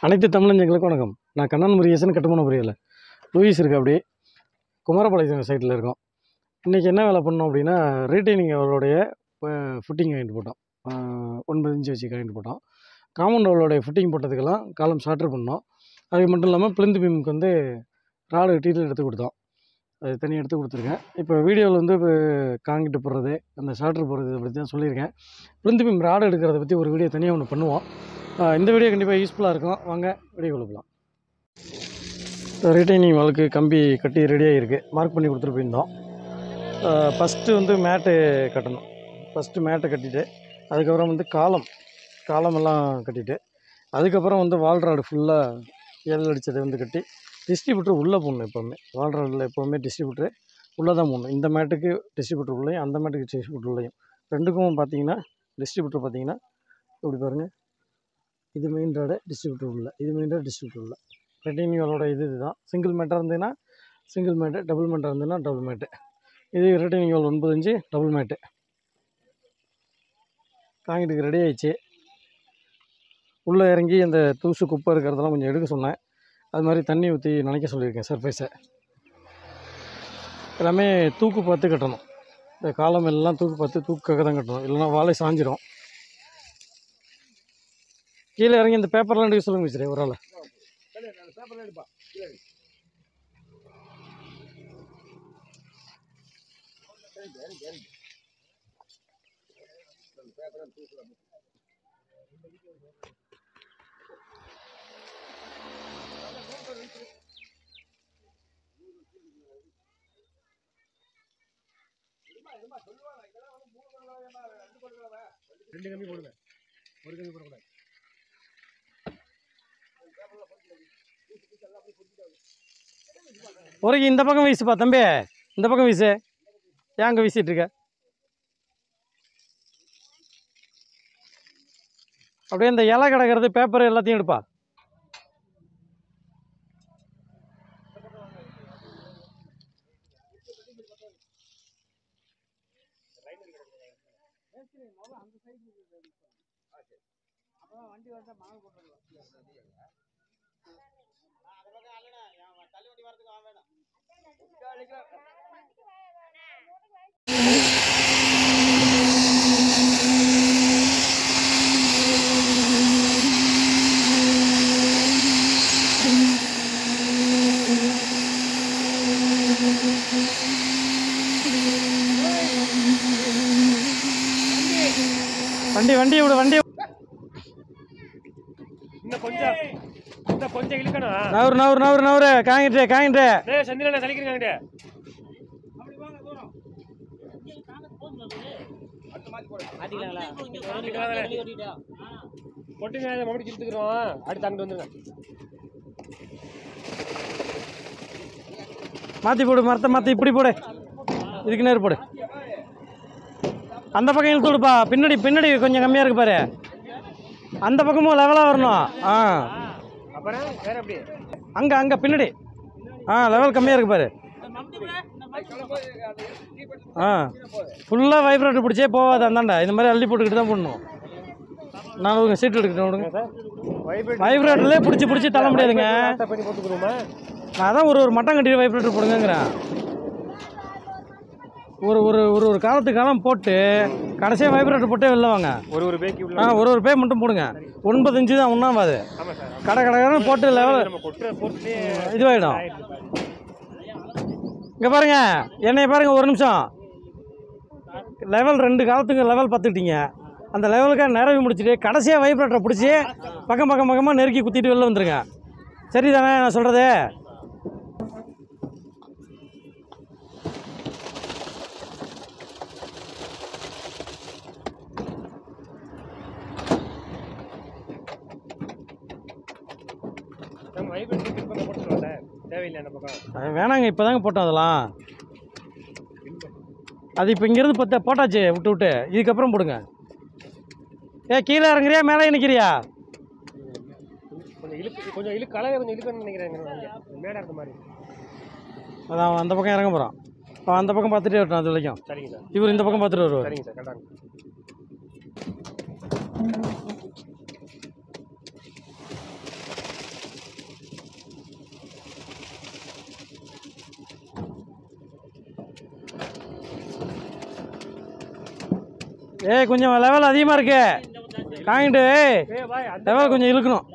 அனைத்து தமிழஞ்சங்களுக்கு வணக்கம். நான் கண்ணன் முருகேசன், கட்டுமான பொறியாளர். லூயிஸ் இருக்கு அப்படியே குமாரபாளையம் சைட்டில் இருக்கோம். இன்றைக்கி என்ன வேலை பண்ணோம் அப்படின்னா, ரீட்டைனிங் அவளுடைய ஃபுட்டிங் வாங்கிட்டு போட்டோம். 9 இன்ச்சு வச்சு வாங்கிட்டு போட்டோம். காம்பவுண்ட் அவளுடைய ஃபுட்டிங் போட்டதுக்கெல்லாம் காலம் ஷார்ட்ரு பண்ணோம். அது மட்டும் இல்லாமல் பிளிந்து பீமுக்கு வந்து ராடு டீட்டெயில் எடுத்து கொடுத்தோம். அது தனியாக எடுத்து கொடுத்துருக்கேன். இப்போ வீடியோவில் வந்து காங்கிட்டு போடுறது, அந்த ஷார்ட்ரு போடுறது இதை பற்றி தான் சொல்லியிருக்கேன். பிளிந்து பீம் ராடு எடுக்கிறத பற்றி ஒரு வீடியோ தனியாக ஒன்று பண்ணுவோம். இந்த வீடியோ கண்டிப்பாக யூஸ்ஃபுல்லாக இருக்கும். வாங்க வீடியோ கொடுக்கலாம். ரிட்டைனிங் வாளுக்கு கம்பி கட்டி ரெடியாக இருக்குது. மார்க் பண்ணி கொடுத்துட்டு போயிருந்தோம். ஃபஸ்ட்டு வந்து மேட்டு கட்டணும். ஃபஸ்ட்டு மேட்டை கட்டிட்டு அதுக்கப்புறம் வந்து காலமெல்லாம் கட்டிட்டு அதுக்கப்புறம் வந்து வால்ராடு ஃபுல்லாக ஏழு அடித்ததை வந்து கட்டி டிஸ்ட்ரிபியூட்டர் உள்ளே போடணும். எப்போவுமே வால்ராடில் எப்போவுமே டிஸ்ட்ரிபியூட்டர் உள்ளே தான் போடணும். இந்த மேட்டுக்கு டிஸ்ட்ரிபியூட்டர் உள்ளேயும் அந்த மேட்டுக்கு டிஸ்ட்ரிபியூட்டர் உள்ளேயும் ரெண்டுக்கும் பார்த்தீங்கன்னா டிஸ்ட்ரிபியூட்டர் பார்த்தீங்கன்னா இப்படி பாருங்கள். இது மெயின் ராடு டிஸ்ட்ரிபியூட்டர் உள்ள, இது மெயின் ராடு டிஸ்ட்ரிபியூட்டர் உள்ள. ரிட்டைனிங் வாலோட இதுதான். சிங்கிள் மேட்டாக இருந்ததுன்னா சிங்கிள் மேட்டு, டபுள் மேட்டாக இருந்ததுன்னா டபுள் மேட்டு. இது ரிட்டைனிங் வால் 9 இன்ச்சு டபுள் மேட்டு. காங்கிட்டுக்கு ரெடி ஆகிடுச்சு. உள்ளே இறங்கி அந்த தூசு குப்பை இருக்கிறதெல்லாம் கொஞ்சம் எடுக்க சொன்னேன். அது மாதிரி தண்ணி ஊற்றி நனைக்க சொல்லியிருக்கேன். சர்ஃபேஸை எல்லாமே தூக்கு பார்த்து கட்டணும். இந்த காலம் எல்லாம் தூக்கு பார்த்து தூக்காக தான் கட்டணும், இல்லைன்னா வாழை சாஞ்சிரும். கீழே இறங்கி இந்த பேப்பர்லாம் எடுக்க சொல்லுங்க மிஸ்ரே ஒரு ஆள். ரெண்டு கம்பி போடுங்க, ஒரு கம்பி போடக்கூடாது. ஒரு இந்த பக்கம் வீசுப்பா தம்பி, இந்த பக்கம் வீசு. ஏன் அங்கே வீசிட்டு இருக்க? அப்படியே இந்த இலை கிடக்கிறது பேப்பர் எல்லாத்தையும் எடுப்பா. வண்டி விடு, வண்டி கொஞ்சம் இழுக்கணும். நவுறு காங்கிட்டு சந்திரனை சலிக்கிறீங்க. பொட்டுங்க மறுபடியும் கிழிச்சுக்கிறோம். அடுத்து அங்கிட்டு வந்துருங்க. மாற்றி போடு, மரத்தை மாற்றி இப்படி போடு, இதுக்கு நேர் போடு. அந்த பக்கம் இழுத்து விடுப்பா. பின்னாடி கொஞ்சம் கம்மியாக இருக்கு பாரு. அந்த பக்கமும் லெவலாக வரணும். அப்புறம் வேற எப்படி அங்கே பின்னாடி லெவல் கம்மியாக இருக்கு பாரு. ஃபுல்லாக வைப்ரேட்டர் பிடிச்சே போகாது. அந்தாண்டா இந்த மாதிரி அள்ளி போட்டுக்கிட்டு தான் போடணும். நான் ஒரு சீட்டு எடுக்கிட்டேன் விடுங்க. வைப்ரேட்டர்லேயே பிடிச்சி தள்ள முடியாதுங்க. நான் தான் ஒரு மட்டம் கட்டி வைப்ரேட்டர் போடுங்கிறேன். ஒரு காலத்துக்கு காலம் போட்டு கடைசியாக வைப்ரேட்டர் போட்டே வெளில வாங்க. ஒரு பே மட்டும் போடுங்க. 9 இன்ச்சு தான் ஒன்றாவது. கடை போட்டு லெவல் இதுவாகிடும். இங்கே பாருங்க, என்னைய பாருங்க, ஒரு நிமிஷம். லெவல் 2 காலத்துக்கு லெவல் பார்த்துக்கிட்டீங்க. அந்த லெவலுக்காக நிறைய முடிச்சுட்டு கடைசியாக வைப்ரேட்டரை பிடிச்சி பக்கமாக நெருக்கி குத்திட்டு வெளில வந்துருங்க. சரி தானே நான் சொல்கிறது? வேணாங்க, இப்போ தாங்க போட்டோம் அதெல்லாம். அது இப்போ இங்கேருந்து போட்டாச்சு விட்டு இதுக்கப்புறம் போடுங்க. கீழே இறங்குறியா மேலே நிற்கிறியா? கொஞ்சம் இழுக்கணும்னு நினைக்கிறேன். மேடா இருக்க மாதிரி. அதான் அந்த பக்கம் இறங்க போகிறான். அந்த பக்கம் பார்த்துட்டே வரட்டும். அது வரைக்கும் சரிங்க சார். இவர் இந்த பக்கம் பார்த்துட்டு வருவார். சரிங்க சார், கரெக்டாக. ஏய் கொஞ்சம் லெவல் அதிகமாக இருக்கு காங்கிட்டு லெவல் கொஞ்சம் இழுக்கணும்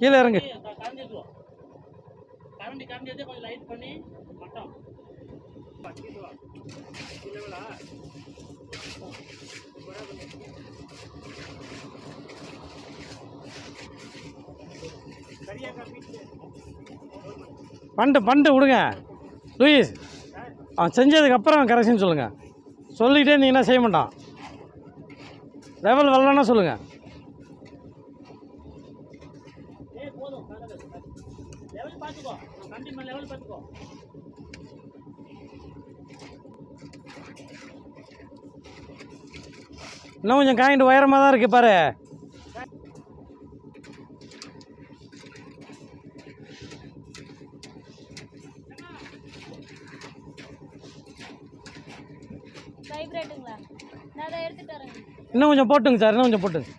கீழே இறங்கு பண்ணிட்டு விடுங்க லூயிஸ் செஞ்சதுக்கப்புறம் கரெக்ஷன் சொல்லுங்கள் சொல்லிக்கிட்டே இருந்தீங்கன்னா செய்ய மாட்டான் லெவல் வரலன்னா சொல்லுங்கள் இன்னும் கொஞ்சம் காயிண்ட் உயரமாக தான் இருக்குது பாரு இன்னும் கொஞ்சம் போட்டுங்க சார் இன்னும் கொஞ்சம் போட்டுங்க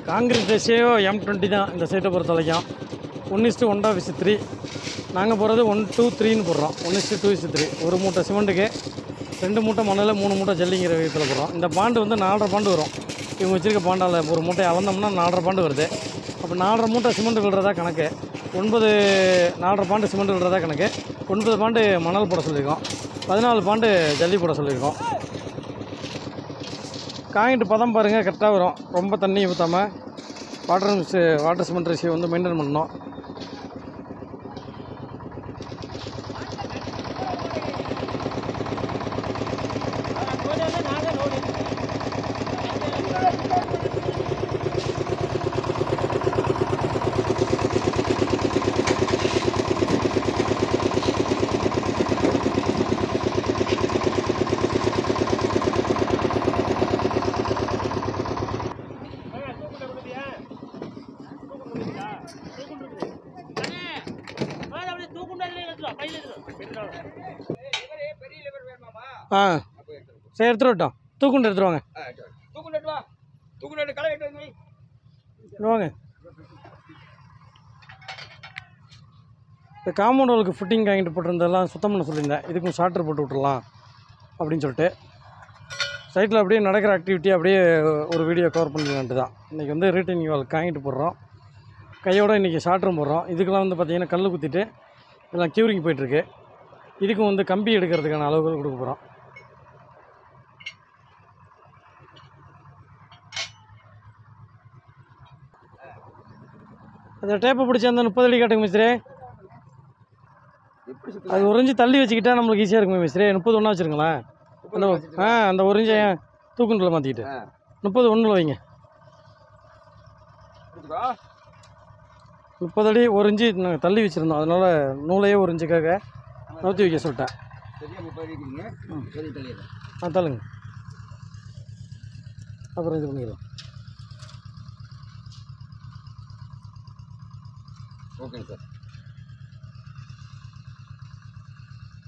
காங்கிரஸ் ரேஷியோ M20 தான் இந்த சைட்டை பொறுத்த வரைக்கும் 1:1:3 நாங்கள் போகிறது 1:3ன்னு போடுறோம் 1:2:3 ஒரு மூட்டை சிமெண்ட்டுக்கு 2 மூட்டை மணல் 3 மூட்டை ஜல்லிங்கிற விதத்தில் போடுறோம் இந்த பாண்டு வந்து 4.5 பாண்டு வரும் இவங்க வச்சுருக்க பாண்டால் ஒரு மூட்டையை அளந்தோம்னா 4.5 பாண்டு வருது அப்போ 4.5 மூட்டை சிமெண்ட் விழுறதா கணக்கு 4.5 பாண்டு சிமெண்ட் விழுறதா கணக்கு 9 பாண்டு மணல் போட சொல்லியிருக்கோம் 14 பாண்டு ஜல்லி போட சொல்லியிருக்கோம் காயிண்ட் பதம் பாருங்கள் கரெக்டாக வரும் ரொம்ப தண்ணி ஊற்றாமல் வாட்டர் சிமெண்ட் ரேஷியோ வந்து மெயின்டைன் பண்ணணும் ஆ சரி எடுத்துகிட்டு வரட்டும் தூக்குண்டு எடுத்துருவாங்க வாங்க இந்த காம்பவுண்ட் வாலுக்கு ஃபிட்டிங் வாங்கிட்டு போட்டிருந்ததெல்லாம் சுத்தம் பண்ண சொல்லியிருந்தேன் இதுக்கும் ஷார்ட்டர் போட்டு விட்டுறலாம் அப்படின்னு சொல்லிட்டு சைட்டில் அப்படியே நடக்கிற ஆக்டிவிட்டி அப்படியே ஒரு வீடியோ கவர் பண்ணிக்கலான்ட்டு தான் இன்றைக்கி வந்து ரீட்டைனிங் வால் காங்கிட்டு போடுறோம் கையோடு இன்றைக்கி ஷார்ட்டரும் போடுறோம் இதுக்கெல்லாம் வந்து பார்த்திங்கன்னா கல் குத்திட்டு எல்லாம் க்யூரிங் போயிட்டுருக்கு இதுக்கும் வந்து கம்பி எடுக்கிறதுக்கான அளவுகள் கொடுக்க போகிறோம் அந்த டேப்பை பிடிச்சி அந்த 30 அடி காட்டுங்க மிஸ்ரே அது ஒரு இன்ச்சு தள்ளி வச்சுக்கிட்டா நம்மளுக்கு ஈஸியாக இருக்குமே மிஸ்ரே 30 ஒன்றா வச்சுருங்களேன் அந்த அந்த ஒரு இன்ச்சை தூக்குண்டில் மாற்றிக்கிட்டு 30 ஒன்றில் வைங்க 30 அடி ஒரு இன்ச்சு நாங்கள் தள்ளி வச்சுருந்தோம் அதனால் நூலையே ஒரு இன்ச்சுக்காக நவுத்தி வைக்க சொல்லிட்டேன் தள்ளுங்க அப்புறம் இது பண்ணிக்கலாம் ஓகேங்க சார்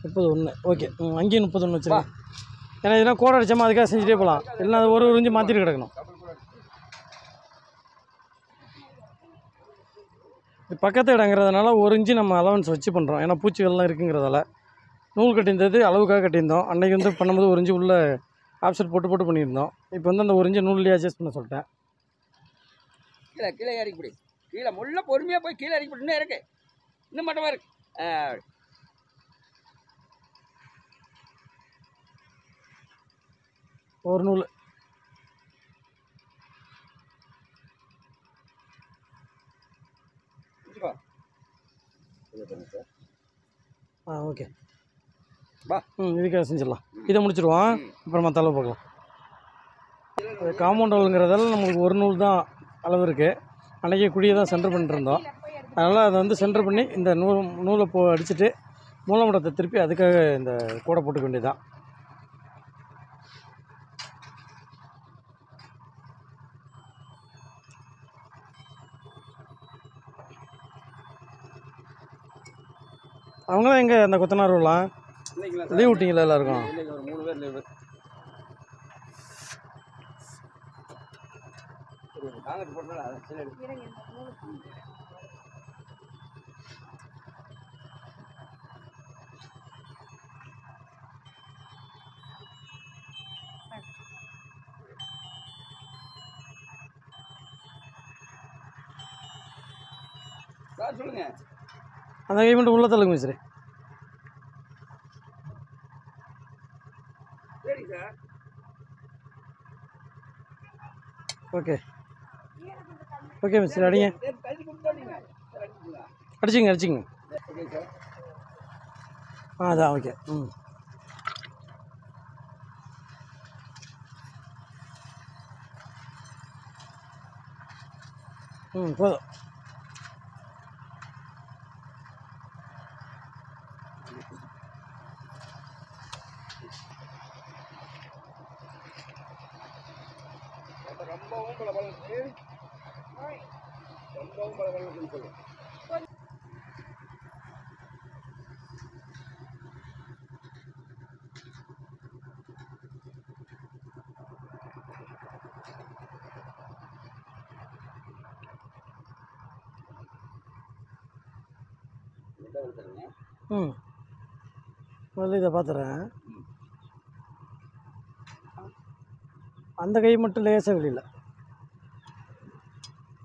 31 ஓகே அங்கேயும் 31 வச்சுருக்கேன் ஏன்னா இதெல்லாம் கோடை அடிச்சாமல் அதுக்காக செஞ்சுட்டே போகலாம் இல்லைன்னா அது ஒரு இன்ச்சு மாற்றிட்டு கிடக்கணும் இது பக்கத்து இடங்கிறதுனால ஒரு இன்ச்சு நம்ம அலவன்ஸ் வச்சு பண்ணுறோம் ஏன்னா பூச்சிகள்லாம் இருக்குங்கிறதால நூல் கட்டியிருந்தது அளவுக்காக கட்டியிருந்தோம் அன்றைக்கி வந்து பண்ணும்போது ஒரு இன்ச்சு உள்ளே ஆப்செட் போட்டு பண்ணியிருந்தோம் இப்போ வந்து அந்த ஒரு இன்ச்சு நூல்லேயே அட்ஜஸ்ட் பண்ண சொல்லிட்டேன் கீழே இறக்கி கீழே முள்ள பொறுமையாக போய் கீழே இறக்கி இன்னும் இருக்கு இன்னும் மட்டுமா இருக்கு ஒரு நூல் ஓகே இதுக்காக செஞ்சிடலாம் இதை முடிச்சிடுவோம் அப்புறமா தலை பார்க்கலாம் காம்பவுண்ட் வாலுங்கிறதால நம்மளுக்கு ஒரு நூல் தான் அளவு இருக்குது அன்றைக்கி குழியை தான் சென்டர் பண்ணிட்டு இருந்தோம் அதனால் அதை வந்து சென்டர் பண்ணி இந்த நூலை அடிச்சுட்டு மூலமடத்தை திருப்பி அதுக்காக இந்த கூடை போட்டுக்க வேண்டியதுதான். அவங்களாம் எங்கே அந்த கொத்தனார்லாம் லீவ் விட்டிங்களா எல்லாருக்கும்? இன்னைக்கு ஒரு 3 பேர் லீவு. காங்கிரட் போட்டா அதை சரி எடு. சார் சொல்லுங்க. அந்த கை மட்டும் உள்ள தள்ளுங்க மிஸ்ரே. சரி சார். ஓகே ஓகே மிஸ்ரே, அடிங்க. கழிச்சு கொடுத்தாதீங்க சார். அடிச்சிங்க அடிச்சிங்க. Okay sir. அதான் ஓகே. போதும். ரொம்பவும் பலபலன்னு ரொம்பவும் பலபலன்னு சொல்லு. முதல்ல இதை பார்த்துறேன். அந்த கை மட்டும் லேசாக வெளியில்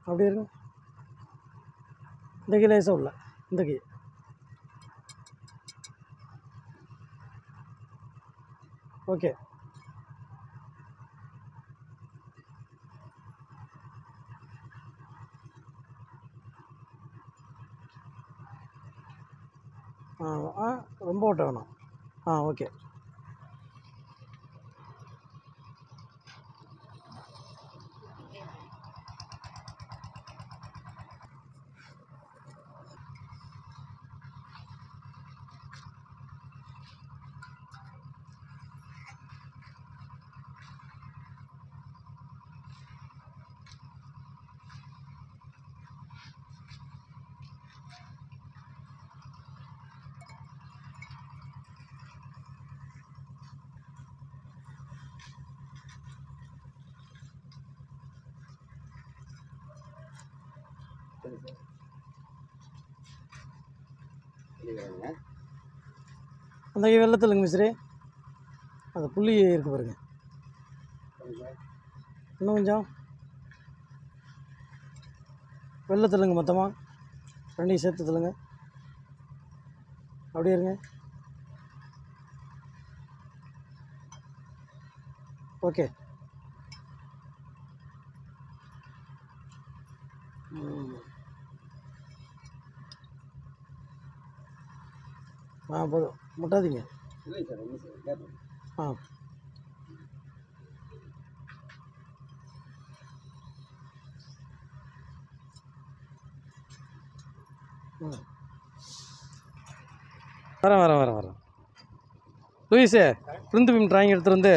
அப்படி இருக்கு. இந்த கை லேசாக உள்ள இந்த கை ஓகே. ரொம்ப ஓட்ட வேணாம். ஓகே. அந்த கை வெள்ளத்துலங்க மிஸ்ரே, அந்த புள்ளி இருக்கு பாருங்க. இன்னும் கொஞ்சம் வெள்ளத்துலங்க மொத்தமாக ரெண்டையும் சேர்த்து தள்ளுங்க. அப்படியே இருங்க. ஓகே. போதும், முட்டாதீங்க. இல்லை சார், இல்லை சார், கேட்பேன். வரேன். லூயிஸே, பிரிந்து பீம் ட்ராயிங் எடுத்துகிட்டு வந்து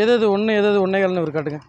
எது 1 எது 1.25 ஒரு காட்டுங்க.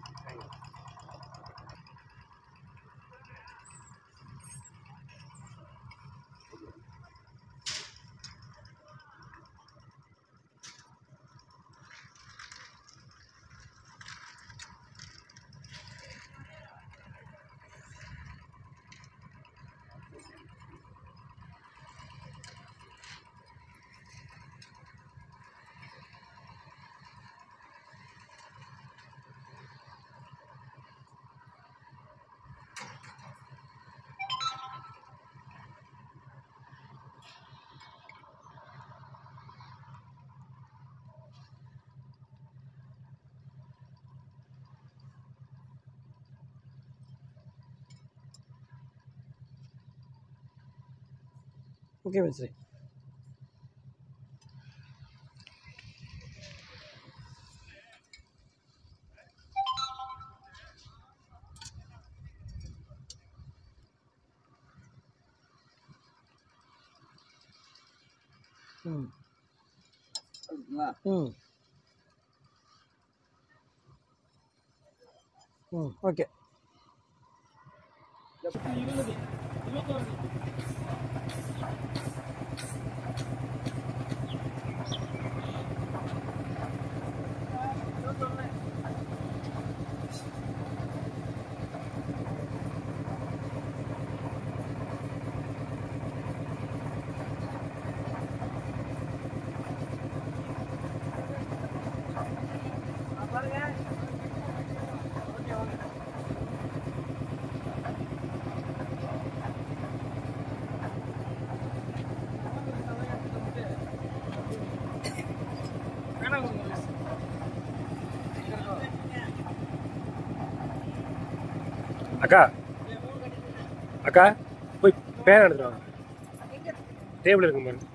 ஓகே மிஸ்ரே. ம் இருக்குங்களா? ம் ம் ஓகே. அக்கா அக்கா போய் பேரை எடுத்துட்டு வாங்க. டேபிள் இருக்கு பாருங்க.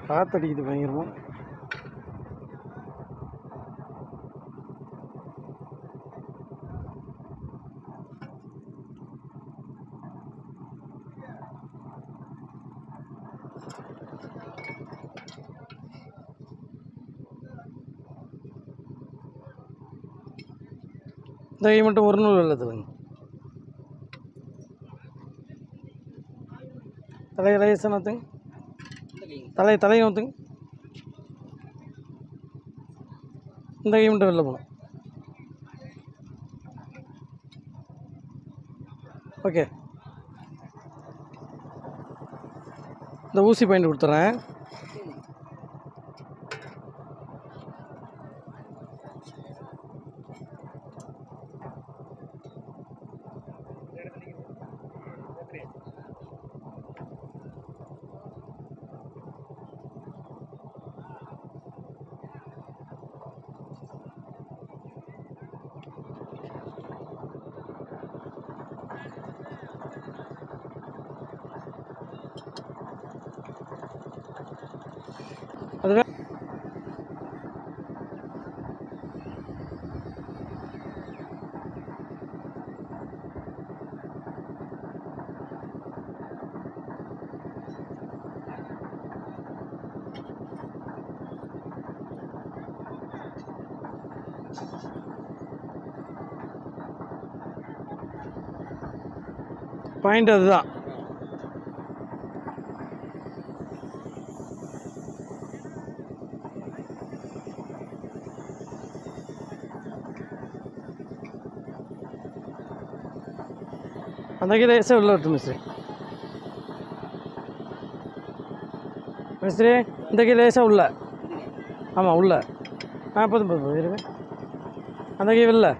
காற்றடிக்குது பயங்கரமாக. இந்த கை மட்டும் ஒரு நூல் இல்லதுங்க. தலையை லேசாக நோத்துங்க. தலையை நோத்துங்க. இந்த கை மட்டும் வெளில போகணும். ஓகே. இந்த ஊசி பாயிண்ட் கொடுத்துட்றேன். அதுவே பாயிண்ட் அதுதான். அந்த கீழே லேசாக உள்ள வரட்டும் மிஸ்ரி. மிஸ்ரி இந்த கீழே லேசாக உள்ள. ஆமாம் உள்ள. போதும் போதும் போதும் இருங்க. அந்த கீழே இல்லை,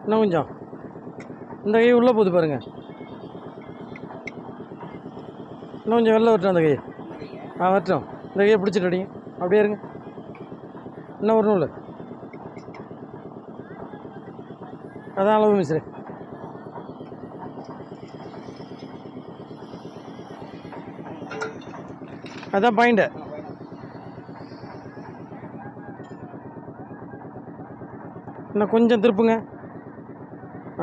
இன்னும் கொஞ்சம். இந்த கை உள்ளே போகுது பாருங்கள். இன்னும் கொஞ்சம் வெளில வரட்டும் அந்த கை. வரட்டும். இந்த கையை பிடிச்சிட்டு அடிங்க. அப்படியே இருங்க. இன்னும் வரணும் இல்லை, அதான் அளவு மிஸ்ரே. அதான் பாயிண்ட்டு. இன்னும் கொஞ்சம் திருப்புங்க.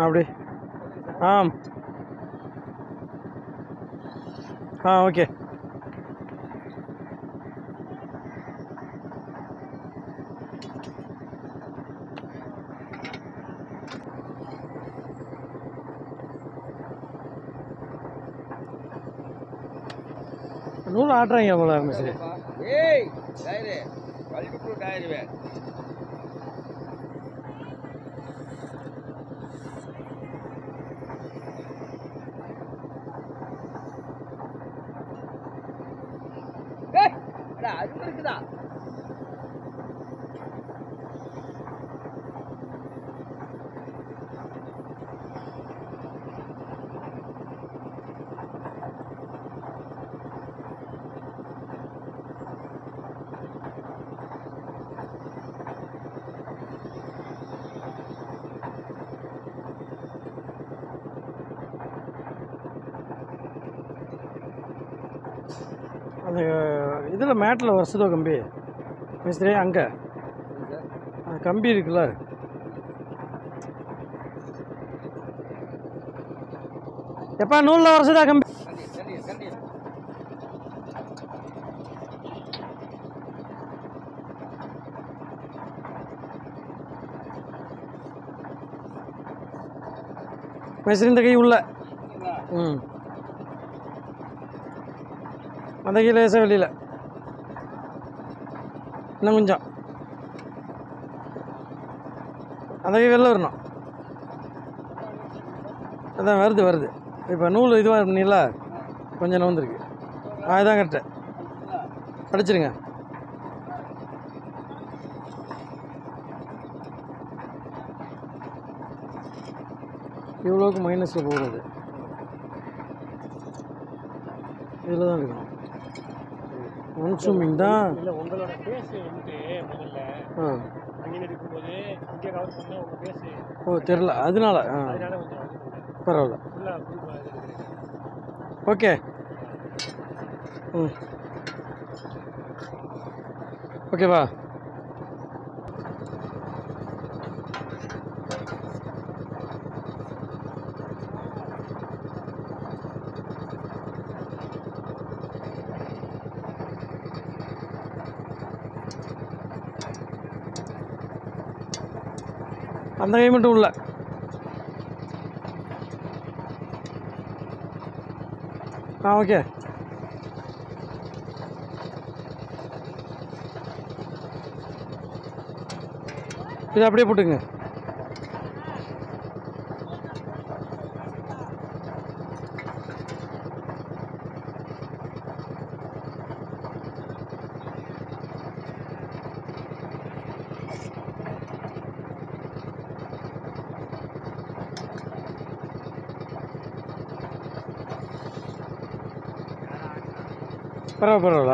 அப்படி. ஓகே. நூல் ஆட்டுறாங்க போல மிஸ்ரே. ஏய் டயரு கல்விக்குள்ள டயரு வே. ஏய் அட அது இருக்குதா? அந்த இதில் மேட்டில் வருஷதோ கம்பி மிஸ்திரி. அங்கே அந்த கம்பி இருக்குல்ல, எப்போ நூலில் வருஷதா கம்பி. மிஸ்திரி இந்த கை உள்ள. அந்த கீழே லேசாக வெளியில். இன்னும் கொஞ்சம். அந்த கை வெளில வரணும். அதான் வருது. இப்போ நூல் இதுவாக இருந்தீங்களா, கொஞ்சம் நவுந்துருக்கு. இதுதான் கரெக்டு. அடிச்சிருங்க. இவ்வளோக்கு மைனஸில் போகிறது இதில் தான் இருக்கணும். ஒன்சூமிங் தான். இல்லை உங்களோட பேஸ் வந்து முதல்ல அங்கே இருக்கும்போது இங்கே கவர் பண்ணால் உங்கள் பேஸ் தெரில, அதனால கொஞ்சம் பரவாயில்ல. ஃபுல்லாக ஓகே. ஓகேவா? அந்த கை மட்டும் உள்ள. ஓகே. இது அப்படியே போட்டுங்க. பரவாயில்ல.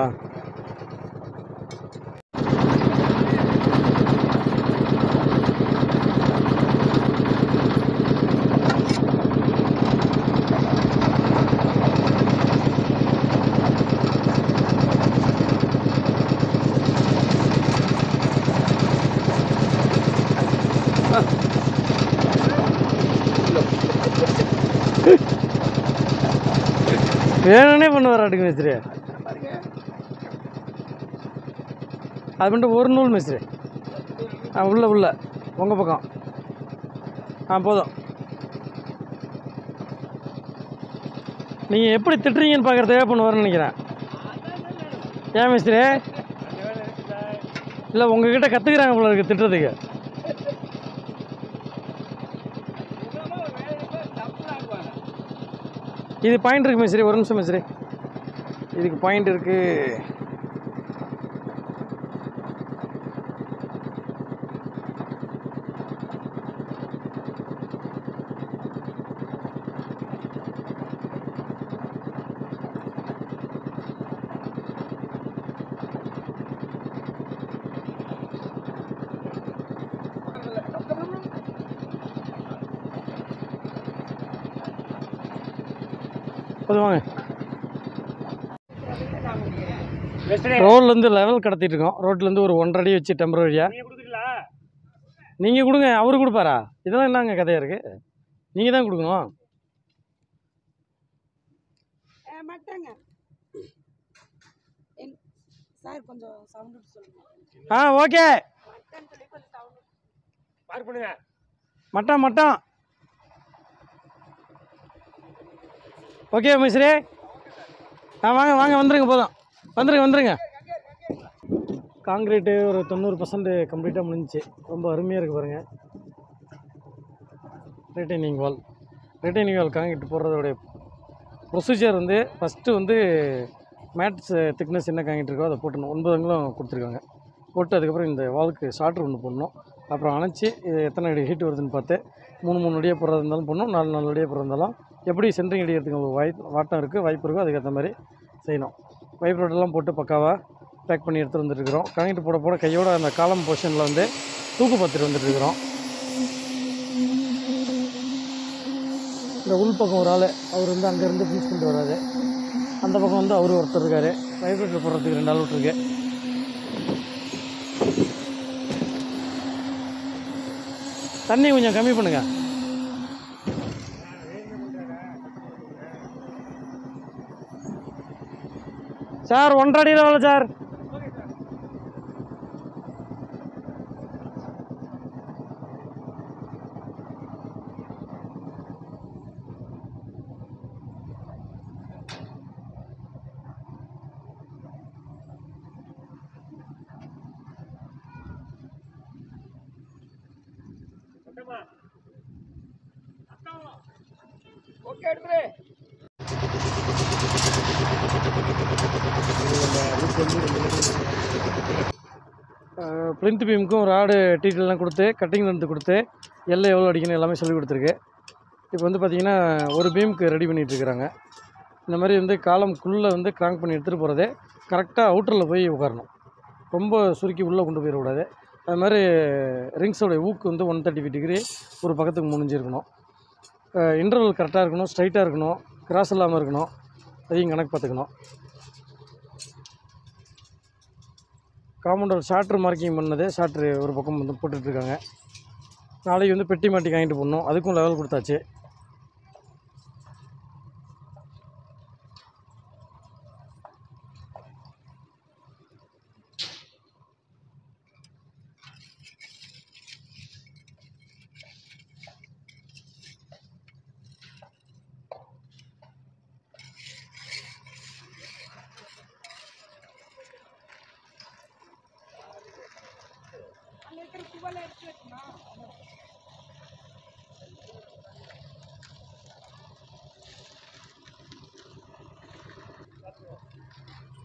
வேணும்னே பண்ணுவார் அடுக்கு மிஸ்திரி. அது மட்டும் ஒரு நூல் மிஸ்திரி. உள்ள உங்கள் பக்கம் போதும். நீங்கள் எப்படி திட்டுறீங்கன்னு பார்க்குறதுக்காக பண்ணுவார்னு நினைக்கிறேன். ஏன் மிஸ்திரி? இல்லை உங்ககிட்ட கற்றுக்குறாங்க போல இருக்குது திட்டுறதுக்கு. இது பாயிண்ட் இருக்குது மிஸ்திரி, ஒரு நிமிஷம் மிஸ்திரி. இதுக்கு பாயிண்ட் இருக்குது. வாங்க. ரோட்லேருந்து லெவல் கடத்திட்டு இருக்கோம். ரோட்லேருந்து ஒரு 1.5 அடி வச்சு டெம்பரரியாக நீங்கள் கொடுங்க. அவரு கொடுப்பாரா? இதெல்லாம் என்னங்க கதையாக இருக்குது? நீங்கள் தான் கொடுக்கணும். ஓகே. மட்டம் ஓகே மிஸ்ரே. வாங்க வாங்க, வந்துருங்க, போதும், வந்துருங்க. காங்கிரீட்டு ஒரு 90% கம்ப்ளீட்டாக முடிஞ்சிச்சு. ரொம்ப அருமையாக இருக்குது பாருங்கள். ரிட்டைனிங் வால் காங்கிரீட் போடுறதோடைய ப்ரொசீஜர் வந்து ஃபஸ்ட்டு வந்து மேட்ஸ் திக்னஸ் என்ன காங்கிரீட் இருக்கோ அதை போட்டணும். 9 அங்குலம் கொடுத்துருக்காங்க. போட்டு அதுக்கப்புறம் இந்த வாலுக்கு ஷார்ட்ரு ஒன்று போடணும். அப்புறம் அணைச்சி இது எத்தனை அடி ஹீட் வருதுன்னு பார்த்து 3 அடியாக போடுறது இருந்தாலும் போடணும், 4 அடியாக போடுறது இருந்தாலும் எப்படி சென்ட்ரிங் அடிக்கிறதுக்கு வாட்டம் இருக்குது, வாய்ப்பு இருக்கோ அதுக்கேற்ற மாதிரி செய்யணும். வைப் ரோடெல்லாம் போட்டு பக்காவாக பேக் பண்ணி எடுத்துகிட்டு வந்துட்டுருக்கிறோம். காங்கிரீட் போட கையோட அந்த காலம் போர்ஷனில் வந்து தூக்கு பார்த்துட்டு வந்துட்டுருக்கிறோம். இந்த உள் பக்கம் ஒரு ஆள், அவர் வந்து அங்கேருந்து ஃபினிஷ் பண்ணிட்டு வராது. அந்த பக்கம் வந்து அவர் ஒருத்தர் இருக்கார். வைப்ரேட்டர் போடுறதுக்கு 2 ஆள் விட்டுருக்கு. தண்ணி கொஞ்சம் கம்மி பண்ணுங்கள் சார். 1.5 அடியில் வேலை சார். ஓகே எடுத்துரு. பிளிந்த் பீமுக்கும் ராடு டீட்டெயிலாம் கொடுத்து கட்டிங் லென்த்து கொடுத்து எல்லாம் எவ்வளோ அடிக்கணும் எல்லாமே சொல்லி கொடுத்துருக்கு. இப்போ வந்து பார்த்திங்கன்னா ஒரு பீமுக்கு ரெடி பண்ணிகிட்ருக்குறாங்க. இந்த மாதிரி வந்து காலம்குள்ளே வந்து கிராங்க் பண்ணி எடுத்துகிட்டு போகிறதே கரெக்டாக அவுட்டரில் போய் உட்காரணும். ரொம்ப சுருக்கி உள்ளே கொண்டு போயிடக்கூடாது. அது மாதிரி ரிங்ஸோடைய ஊக்கு வந்து 135 டிகிரி ஒரு பக்கத்துக்கு முடிஞ்சிருக்கணும். இன்டர்வல் கரெக்டாக இருக்கணும், ஸ்ட்ரைட்டாக இருக்கணும், கிராஸ் இல்லாமல் இருக்கணும். அதையும் கணக்கு பார்த்துக்கணும். காம்பவுண்டர் ஷார்ட்ரு மார்க்கிங் பண்ணது ஷார்ட்ரு ஒரு பக்கம் வந்து போட்டுட்ருக்காங்க. நாளைக்கு வந்து பெட்டி மாட்டி வாங்கிட்டு போடணும். அதுக்கும் லெவல் கொடுத்தாச்சு.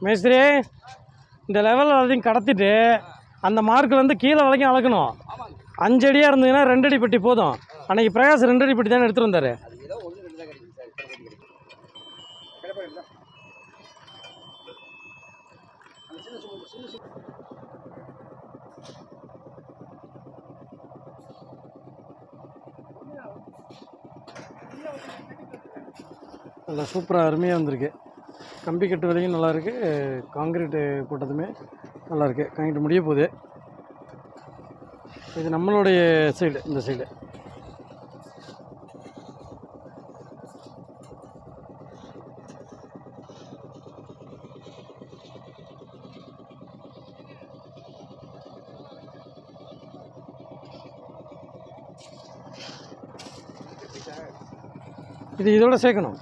மேஸ்திரி இந்த லெவலில் எல்லாத்தையும் கடத்திட்டு அந்த மார்க்கில் வந்து கீழே வரைக்கும் அளக்கணும். 5 அடியாக இருந்ததுன்னா 2 அடி பெட்டி போதும். அன்றைக்கி பிரகாஷ் 2 அடி பெட்டி தானே எடுத்துகிட்டு வந்தார். நல்லா சூப்பராக அருமையாக வந்திருக்கு. கம்பி கட்டு வரைக்கும் நல்லாயிருக்கு. காங்கிரீட்டு போட்டதுமே நல்லாயிருக்கு. காங்கிரீட் முடிய போகுது. இது நம்மளுடைய சைடு, இந்த சைடு. இது இதோட சேர்க்கணும்.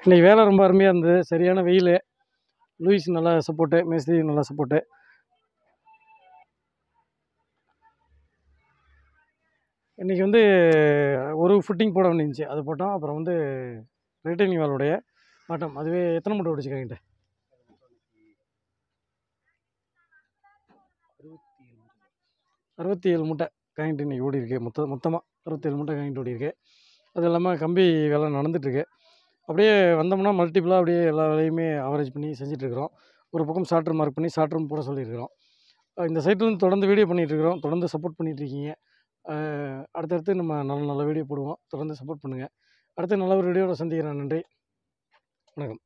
இன்றைக்கி வேலை ரொம்ப அருமையாக இருந்தது. சரியான வெயில். லூயிஸ் நல்லா சப்போர்ட்டு, மேஸ்திரி நல்லா சப்போர்ட்டு. இன்றைக்கி வந்து ஒரு ஃபுட்டிங் போட வேண்டியிருந்துச்சு, அது போட்டோம். அப்புறம் வந்து ரிட்டர்னிங் வாலுடைய மாட்டம். அதுவே எத்தனை மூட்டை ஓடிச்சுக்காங்கிட்ட? 67 மூட்டை காங்கிட்டு இன்றைக்கி ஓடி இருக்கு. மொத்தமாக 67 மூட்டை காங்கிட்டு ஓடி இருக்கு. அது இல்லாமல் கம்பி வேலை நடந்துகிட்ருக்கு. அப்படியே வந்தோம்னா மல்டிபிளாக அப்படியே எல்லா வேலையுமே ஆவரேஜ் பண்ணி செஞ்சிட்ருக்குறோம். ஒரு பக்கம் ஷார்ட்ரு மார்க் பண்ணி ஷார்ட்ரும் போட சொல்லியிருக்கிறோம். இந்த சைட்லேருந்து தொடர்ந்து வீடியோ பண்ணிகிட்ருக்குறோம். தொடர்ந்து சப்போர்ட் பண்ணிகிட்ருக்கீங்க. அடுத்தடுத்து நம்ம நல்ல நல்ல வீடியோ போடுவோம். தொடர்ந்து சப்போர்ட் பண்ணுங்கள். அடுத்து நல்ல ஒரு வீடியோவில் சந்திக்கிறேன். நன்றி, வணக்கம்.